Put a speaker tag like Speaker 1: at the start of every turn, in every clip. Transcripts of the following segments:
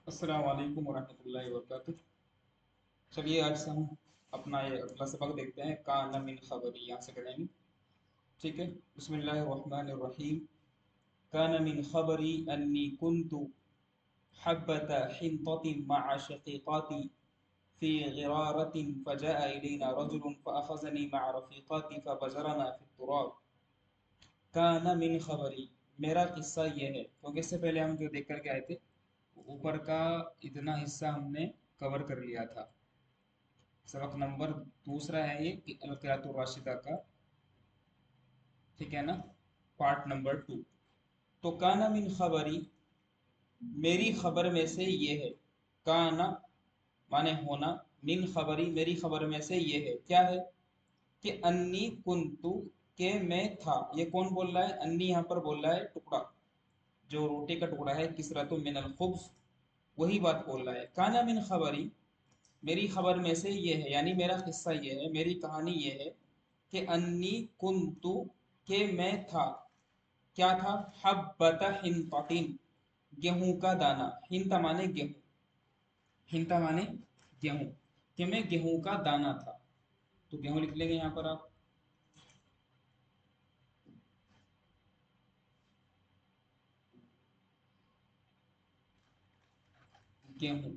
Speaker 1: अस्सलाम वालेकुम वरहमतुल्लाहि वबरकातुह। चलिए आज से हम अपना ये अगला सबक देखते हैं। कान मिन खबरी, यहाँ से करेंगे। ठीक है। बिस्मिल्लाहिर्रहमानिर्रहीम। कान मिन खबरी अन्नी कुन्तु हब्बत हिंततिन मअ शकीकाती फी गिरारतिन फजाअ इलैना रजुलुन फअखज़नी मअ रफीकाती फबज़रना फी तुराब। कान मिन खबरी, मेरा किस्सा ये है, क्योंकि इससे पहले हम जो देख करके आए थे ऊपर का इतना हिस्सा हमने कवर कर लिया था। सबक नंबर दूसरा है ये कि अल क़िराअतुर राशिदा का, ठीक है ना, पार्ट नंबर 2। तो काना मिन खबरी, मेरी खबर में से ये है। काना माने होना, मिन खबरी मेरी खबर में से ये है। क्या है? कि अन्नी कुंतु, के मैं था। ये कौन बोल रहा है? अन्नी यहाँ पर बोल रहा है टुकड़ा, जो रोटी का टुकड़ा है, किसरतु मिनल खुब्स, वही बात बोल रहा है। काना मिन खबरी, मेरी खबर में से ये है, यानी मेरा किस्सा ये है, मेरी कहानी ये है कि अन्नी कुंतु, के मैं था। क्या था? हब्बता हिंततिन, गेहूं का दाना। हिंता माने गेहूं, हिंता माने गेहूं, कि मैं गेहूं का दाना था। तो गेहूं लिख लेंगे यहाँ पर आप। गेहूं।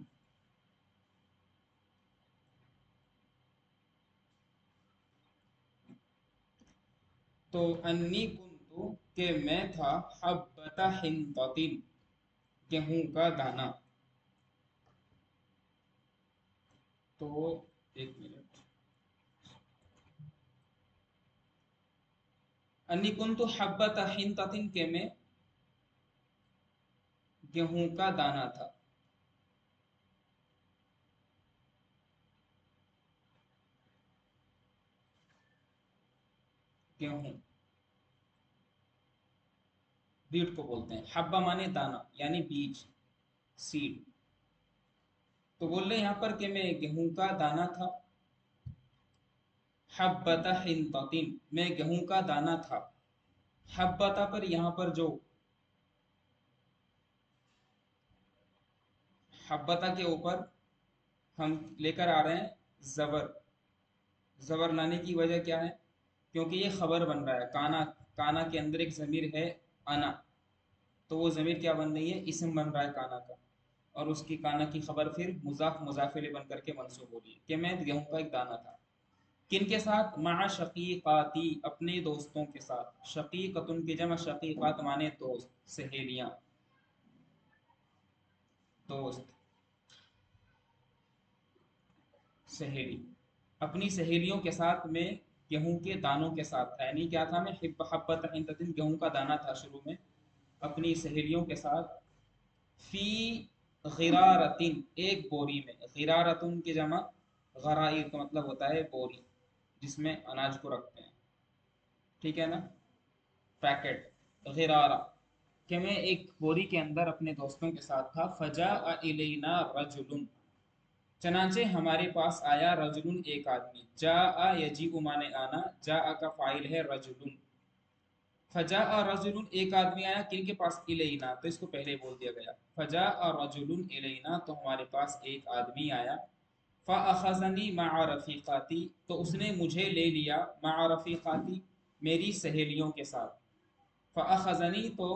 Speaker 1: तो अन्नी कुंतु, के मैं था, हब्बता हिंततिन, गेहूं का दाना। तो एक मिनट। अन्नी कुंतु हब्बता हिंततिन, के मैं गेहूं का दाना था। गेहूं, बीट को बोलते हैं। हब्बा माने दाना, यानी बीज, सीड। तो बोल रहे यहाँ पर कि मैं गेहूं का दाना था। हब्बता हिंततिन, मैं गेहूं का दाना था। हब्बता पर यहाँ पर जो हब्बता के ऊपर हम लेकर आ रहे हैं जबर। जबर लाने की वजह क्या है? क्योंकि ये खबर बन रहा है। काना, काना के अंदर एक जमीर है, अना। तो वो जमीर क्या बन रही है? इसम बन रहा है काना का। और उसकी काना की खबर फिर मुजाफ मुजाफिल बन करके मंसूब हो रही है कि मैं गेहूं का एक दाना था। किन के साथ? मा शकीकाती, अपने दोस्तों के साथ। शकीकतुन की जमा शकीकात माने दोस्त, सहेलियां, दोस्त, सहेली। अपनी सहेलियों के साथ मैं गेहूं के दानों के साथ था। यानी क्या था? मैं हब्बत हिंततिन, गेहूं का दाना था शुरू में, अपनी सहेलियों के साथ। फी गिरारतिन, एक बोरी में। गिरारतुन की जमा गराइर का मतलब होता है बोरी, जिसमें अनाज को रखते हैं, ठीक है ना, पैकेट। गिरारा, कि मैं एक बोरी के अंदर अपने दोस्तों के साथ था। फजा इलेना रजुलुन, चनाचे हमारे पास आया। रजुलुन, एक आदमी। जा यजीउ माने आना, जा का फाइल है रजुलुन। फजा रजुलुन, एक आदमी आया। किनके पास? इलेना, तो इसको पहले बोल दिया गया। फजा रजुलुन इलेना, तो हमारे पास एक आदमी आया। फ़अख़ज़नी मअ रफ़ीक़ाती, तो उसने मुझे ले लिया। मअ रफ़ीक़ाती, मेरी सहेलियों के साथ। फ़अख़ज़नी, तो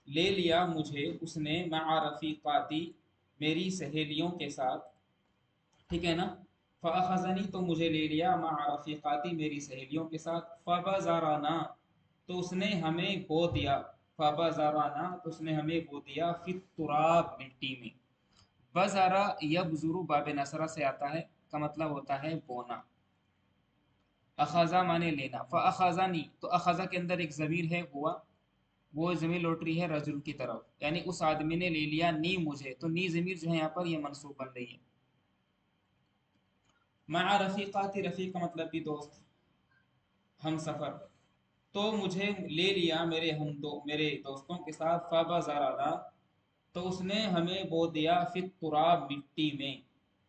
Speaker 1: ले लिया मुझे उसने। मअ रफ़ीक़ाती, मेरी सहेलियों के साथ, ठीक है ना। फ़अख़ज़नी, तो मुझे ले लिया। मअ रफ़ीक़ाती, मेरी सहेलियों के साथ। फ़बज़रना, तो उसने हमें बो दिया। फ़बज़रना, तो उसने हमें बो दिया। फ़ित तुराब, मिट्टी में। बज़ारा यबज़ुरु बाब नसरा से आता है, का मतलब होता है बोना। अखज़ा माने लेना। फ़अख़ज़नी, तो अखज़ा के अंदर एक ज़मीर है हुआ, वो ज़मीर लौट रही है रजुल की तरफ, यानी उस आदमी ने ले लिया नी मुझे। तो नी ज़मीर जो है यहाँ पर ये मनसूब बन रही है। मआ रफ़ीक़ाती, रफ़ीक का मतलब भी दोस्त, हम सफ़र। तो मुझे ले लिया मेरे दोस्तों के साथ। फ़बज़रना, तो उसने हमें बो दिया। फिर तुराब, मिट्टी में।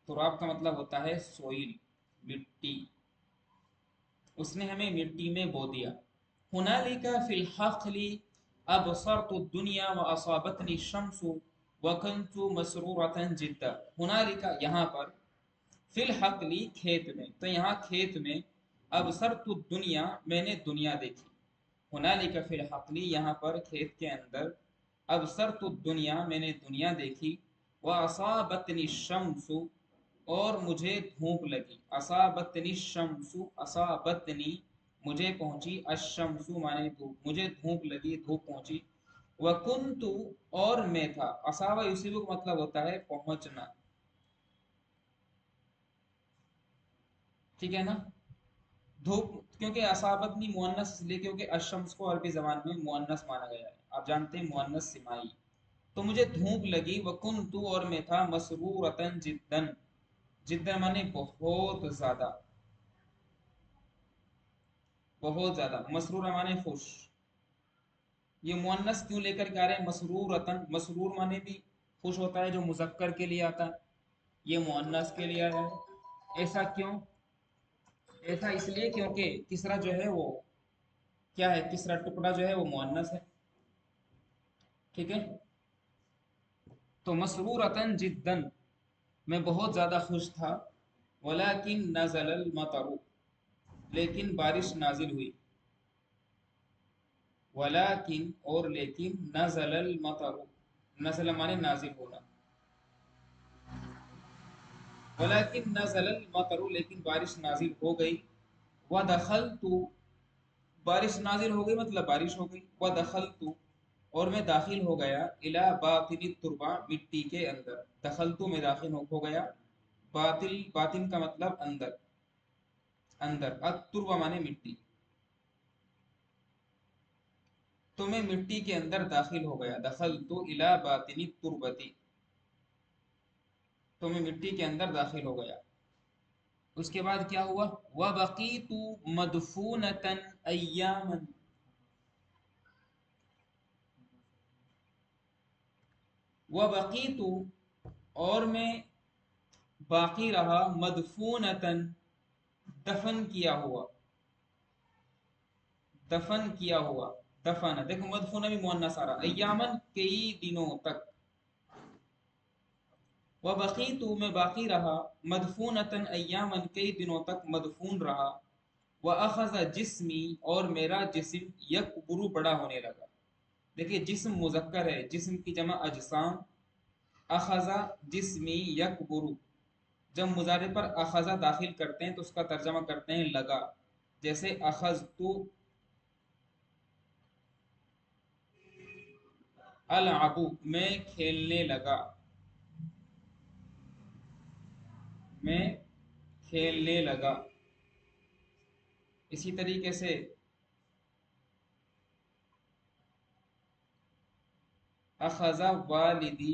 Speaker 1: तुराब का मतलब होता है सोइल, मिट्टी। उसने हमें मिट्टी में बो दिया। हुनालिका फिल हक़ली अबसरतु दुनिया व असाबतनी शम्सु, वकंतु मसरूरतन जिद्दा, हुनालिका यहाँ पर, फिल हकली खेत में, तो यहाँ खेत में, अब सरतु दुनिया मैंने दुनिया देखी, हुनालिका फिल हकली यहाँ पर खेत के अंदर, अब सरतु दुनिया मैंने दुनिया देखी, व असाबतनी शम्सु और मुझे धूप लगी, असाबतनी शम्सु, असाबतनी मुझे पहुंची, अशम्सु माने धूप, मुझे धूप लगी, धूप पहुंची, वकुंतु और मैं था, असावा युसिबु का मतलब होता है पहुंचना, ठीक है ना। धूप, क्योंकि असाबतनी मुअन्नस इसलिए क्योंकि अशम्स को अरबी जबान में मुअन्नस माना गया है, आप जानते हैं मुअन्नस सिमाई। तो मुझे धूप लगी, वकुंतु और मैं था, मसरूरतन जिद्दन, जिद्दन माने बहुत ज्यादा, बहुत ज्यादा, मसरूर माने खुश। ये मुअन्नस क्यों लेकर के आ रहे हैं, मसरूरतन, मसरूर माने भी खुश होता है जो मुजक्कर के लिए आता है, ये मुअन्नस के लिए आया है। ऐसा क्यों, ऐसा इसलिए क्योंकि तीसरा जो है वो क्या है, तीसरा टुकड़ा जो है वो मुअन्नस है, ठीक है। तो मसरूरतन जिद्दन, मैं बहुत ज्यादा खुश था, वलाकिन नज़लल मतरु, लेकिन बारिश नाजिल हुई, वलाकिन और लेकिन, नज़लल मतरु, नज़ल माने नाजिल होना, वलाकिन नज़लल मतरु लेकिन बारिश नाजिल हो गई, व दखलतु, बारिश नाजिल हो गई मतलब बारिश हो गई, व दखलतु और मैं दाखिल हो गया, इला बातिनी तुरबा मिट्टी के अंदर, दखलतु में दाखिल हो गया, बातिल, बातिन का मतलब अंदर, अंदर, तुरबा माने मिट्टी, तो मैं मिट्टी के अंदर दाखिल हो गया, दखलतु इला बातिनी तुरबती, तो मैं मिट्टी के अंदर दाखिल हो गया। उसके बाद क्या हुआ, व बकीतु मदफूनतन अय्यामन, व बकीतु और मैं बाकी रहा, मदफूनतन दफन किया हुआ, दफन किया हुआ, दफन, देखो मदफून भी मुअन्नस आ रहा, अय्यामन कई दिनों तक, व बकीतु मैं बाकी रहा, मदफूनतन अय्यामन कई दिनों तक मदफून रहा, व अखज़ जिस्मी और मेरा जिस्म यकबुरु बड़ा होने लगा। देखिए जिस्म मुजक्कर है, जिस्म की जमा अजसाम, अखज़ा जिस्मी यकबुरु, जब मुजारे पर अखज़ा दाखिल करते हैं तो उसका तर्जमा करते हैं लगा, जैसे अखज़तु अलअबु, मैं खेलने लगा, मैं खेलने लगा। इसी तरीके से अखज़ा वालिदी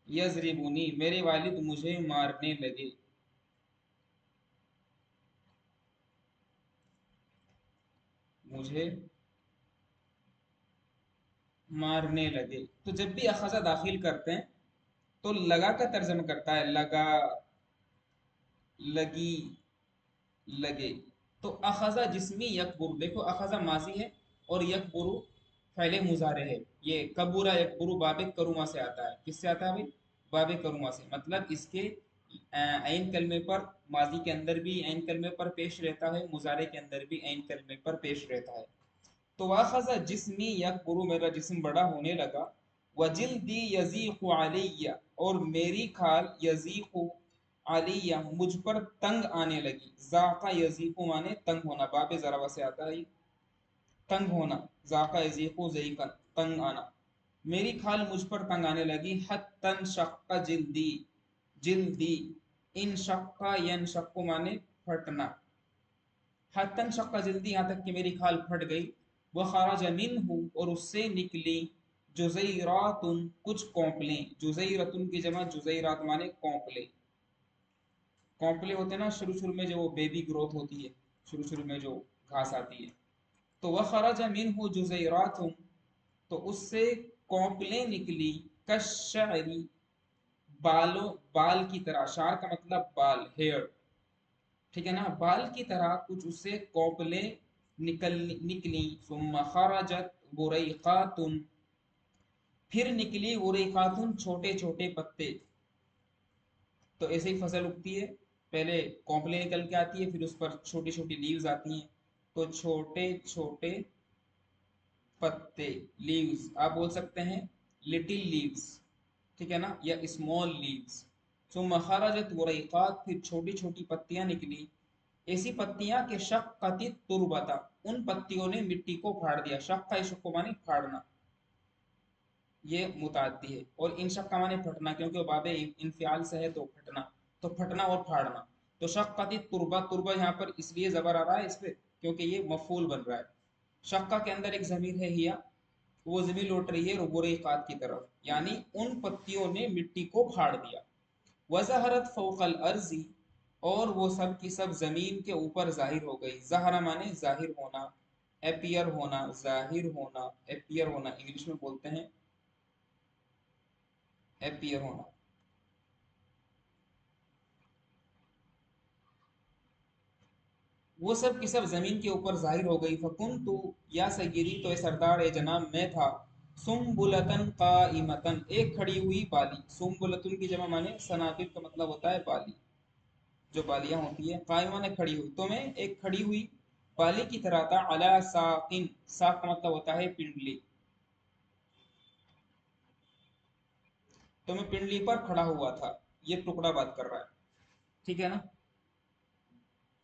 Speaker 1: यजरिबुनी, मेरे वालिद मुझे मारने लगे, मुझे मारने लगे। तो जब भी अखज़ा दाखिल करते हैं तो लगा का तर्जमा करता है, लगा, लगी, लगे। तो अखज़ा जिस्मी यकबुरु, देखो अखज़ा माजी है और यकबुरु फ़ैले मुज़ारे है, ये कबूरा यकबुरु बाबे करुमा से आता है, किससे आता है भाई, बाबे करुमा से, मतलब इसके ऐन कलमे पर, माजी के अंदर भी ऐन कलमे पर पेश रहता है, मुज़ारे के अंदर भी ऐन कलमे पर पेश रहता है। तो वाखज़ा जिस्मी यकबुरु, मेरा जिस्म बड़ा होने लगा, वजिल्दी यज़ीक़ु अलैया और मेरी खाल यज़ीक़ु अलैया मुझ पर तंग आने लगी, ज़ाक़ा यज़ीक़ु माने तंग होना, बाबे ज़रावा से आता है तंग होना, ज़ाक़ा यज़ीक़ु ज़ईक़न तंग आना, मेरी खाल मुझ पर तंग आने लगी, हत्तन शक्का जिल्दी, जिल्दी, इन शक्का यनशक्कु माने फटना, हत्तन शक्का जिल्दी यहाँ तक कि मेरी खाल फट गई, वह खराज मिन्हु और उससे निकली, जुज़ैरातुन कुछ कौंपलें, जुज़ैरतुन की जमा जुज़ैरात माने कौंपले, कौंपले होते हैं ना शुरू शुरू में जो बेबी ग्रोथ होती है, शुरू शुरू में जो घास आती है। तो वह खराज मिन्हु जुज़ैरातुन, तो उससे कौंपलें निकली, कश्शअरी बालों, बाल की तरह, शार का मतलब बाल, हेयर, ठीक है ना, बाल की तरह कुछ उससे कौपले निकली, सुम्मा खरजत बुरैकातुन, फिर निकली उरेकातुन, छोटे छोटे पत्ते। तो ऐसे ही फसल उगती है, पहले कॉम्पले निकल के आती है, फिर उस पर छोटी छोटी लीव्स आती हैं। तो छोटे छोटे पत्ते, लीव्स आप बोल सकते हैं लिटिल लीव्स, ठीक है ना, या स्मॉल लीव्स। सुम्मा खरजत वरैक़ात, फिर छोटी छोटी पत्तियां निकली। ऐसी पत्तियां के शक्कति तुरबता, उन पत्तियों ने मिट्टी को फाड़ दिया। शक्का इशक्को माने फाड़ना, ये मुताद्दी है। और इन शक का माने फटना, क्योंकि वो बाबे इंफियाल से है तो फटना, तो फटना और फाड़ना। तो शक्कति तुरबा, तुरबा यहाँ पर इसलिए जबर आ रहा है इस पे क्योंकि ये मफूल बन रहा है। शक्का के अंदर एक जमीर है हिया, वो जमीर लौट रही है रुबुरेकात की तरफ, यानी उन पत्तियों ने मिट्टी को फाड़ दिया। वजहरत फौकल अर्जी, और वो सब की सब जमीन के ऊपर जाहिर हो गई। जहरा माने जाहिर होना, एपियर होना, जाहिर होना, एपियर होना, इंग्लिश में बोलते हैं एपियर होना। वो सब की सब जमीन के ऊपर जाहिर हो गई। फकुन तो या सय्यदी, तो ए सरदार ए जनाब मैं था। सुम्बुलतन काइमतन, एक खड़ी हुई बाली। सुम्बुलतन की जमा माने सनाबिल का मतलब होता है बाली, जो बालियां होती है। कायमा ने खड़ी हुई, तो मैं एक खड़ी हुई बाली की तरह था। अला साकिन, साक का मतलब होता है पिंडली, तो मैं पिंडली पर खड़ा हुआ था। ये टुकड़ा बात कर रहा है, ठीक है ना।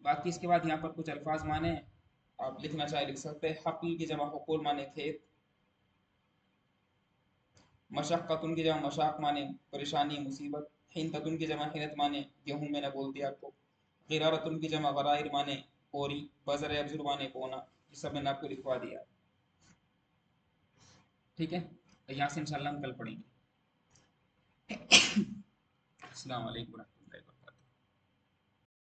Speaker 1: बाकी इसके बाद यहाँ पर कुछ अल्फाज माने आप लिखना चाहे लिख सकते हैं। हक़ल की जमा हक़ूल माने खेत। मशक्क़तुन की जमा मशाक माने परेशानी मुसीबत। हिंततुन की जमा हिनत माने गेहूं, मैंने बोल दिया आपको। गिरारतुन की जमा गराइर माने बोरी। बजर अबजुर माने बोना। ये सब मैंने आपको लिखवा दिया, ठीक है। तो यहाँ से इंशाल्लाह हम कल पढ़ेंगे। अस्सलाम वालेकुम।